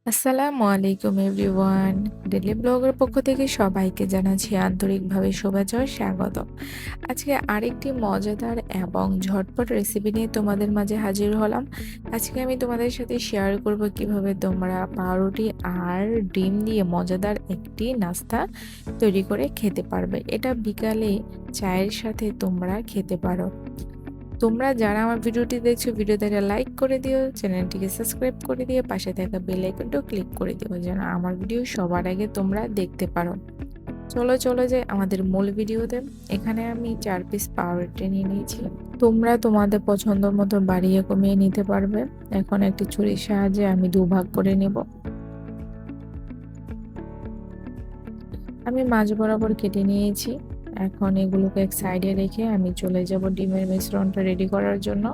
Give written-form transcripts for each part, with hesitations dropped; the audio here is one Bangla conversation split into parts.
আসসালামু আলাইকুম এভরিওয়ান। ডেইলি ব্লগের পক্ষ থেকে সবাইকে জানাচ্ছি আন্তরিকভাবে শুভেচ্ছা ও স্বাগতম। আজকে আরেকটি মজাদার এবং ঝটপট রেসিপি নিয়ে তোমাদের মাঝে হাজির হলাম। আজকে আমি তোমাদের সাথে শেয়ার করব কিভাবে তোমরা পাউরুটি আর ডিম দিয়ে মজাদার একটি নাস্তা তৈরি করে খেতে পারবে। এটা বিকালে চায়ের সাথে তোমরা খেতে পারো। তোমরা যারা আমার ভিডিওটি দেখছো, ভিডিওতে একটা লাইক করে দিও, চ্যানেলটিকে সাবস্ক্রাইব করে দিয়ে পাশে থাকা বেল আইকনটাও ক্লিক করে দিও যেন আমার ভিডিও সবার আগে তোমরা দেখতে পারো। চলো যাই আমাদের মূল ভিডিওতে। এখানে আমি 4 পিস পাউরুটি নিয়ে নিয়েছি। তোমরা তোমাদের পছন্দ মতো বাড়িয়ে কমিয়ে নিতে পারবে। এখন একটি ছুরির সাহায্যে আমি দুভাগ করে নেব। আমি মাঝ বরাবর কেটে নিয়েছি। এখন এগুলোকে এক সাইডে রেখে আমি চলে যাব ডিমের মিশ্রণটা রেডি করার জন্য।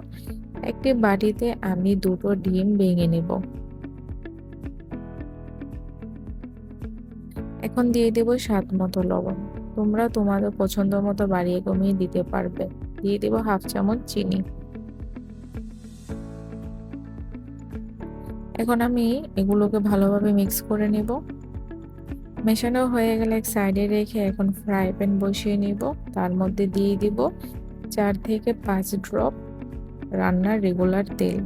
একটি বাটিতে আমি দুটো ডিম ভেঙে নেব। এখন দিয়ে দেব স্বাদ মতো লবণ। তোমরা তোমাদের পছন্দ মতো বাড়িয়ে কমিয়ে দিতে পারবে। দিয়ে দেব হাফ চামচ চিনি। এখন আমি এগুলোকে ভালোভাবে মিক্স করে নেব। মেশানো হয়ে গেলে এক সাইডে রেখে এখন ফ্রাই প্যান বসিয়ে নিব। তার মধ্যে দিয়ে দিব 4 থেকে 5 ড্রপ রান্নার রেগুলার তেল।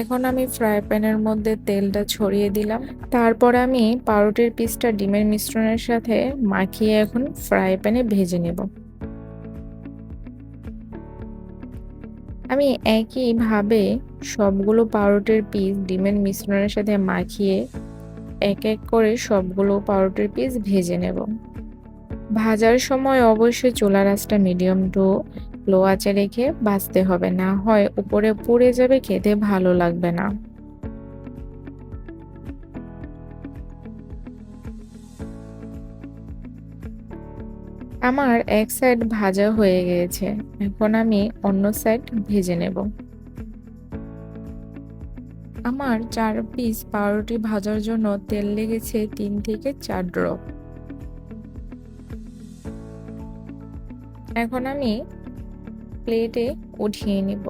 এখন আমি ফ্রাই প্যানের মধ্যে তেলটা ছড়িয়ে দিলাম। তারপর আমি পাউরুটির পিসটা ডিমের মিশ্রণের সাথে মাখিয়ে এখন ফ্রাই প্যানে ভেজে নেব। আমি একইভাবে সবগুলো পাউরুটির পিস ডিমের মিশ্রণের সাথে মাখিয়ে এক এক করে সবগুলো পাউরুটির পিস ভেজে নেব। ভাজার সময় অবশ্যই চুলার আঁচটা মিডিয়াম টু লো আঁচে রেখে ভাজতে হবে, না হয় উপরে পুড়ে যাবে, খেতে ভালো লাগবে না। আমার এক সাইড ভাজা হয়ে গিয়েছে, এখন আমি অন্য সাইড ভেজে নেব। আমার 4 পিস পাউরুটি ভাজার জন্য তেল লেগেছে 3 থেকে 4 ড্রপ। এখন আমি প্লেটে উঠিয়ে নিব।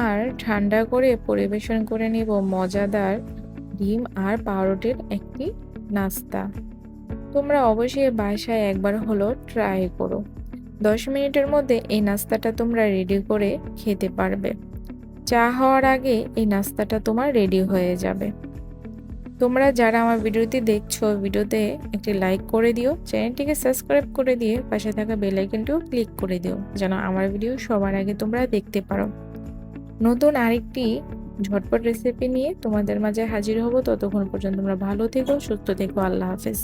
আর ঠান্ডা করে পরিবেশন করে নিব মজাদার ডিম আর পাউরুটির একটি নাস্তা। তোমরা অবশ্যই বাসায় একবার হলো ট্রাই করো। 10 মিনিটের মধ্যে এই নাস্তাটা তোমরা রেডি করে খেতে পারবে। চা হওয়ার আগে এই নাস্তাটা তোমার রেডি হয়ে যাবে। তোমরা যারা আমার ভিডিওটি দেখছো, ভিডিওতে একটি লাইক করে দিও, চ্যানেলটিকে সাবস্ক্রাইব করে দিয়ে পাশে থাকা বেল আইকনটিও ক্লিক করে দিও যেন আমার ভিডিও সবার আগে তোমরা দেখতে পারো। নতুন আরেকটি ঝটপট রেসিপি নিয়ে তোমাদের মাঝে হাজির হব। ততক্ষণ পর্যন্ত তোমরা ভালো থেকো, সুস্থ থেকো। আল্লাহ হাফেজ।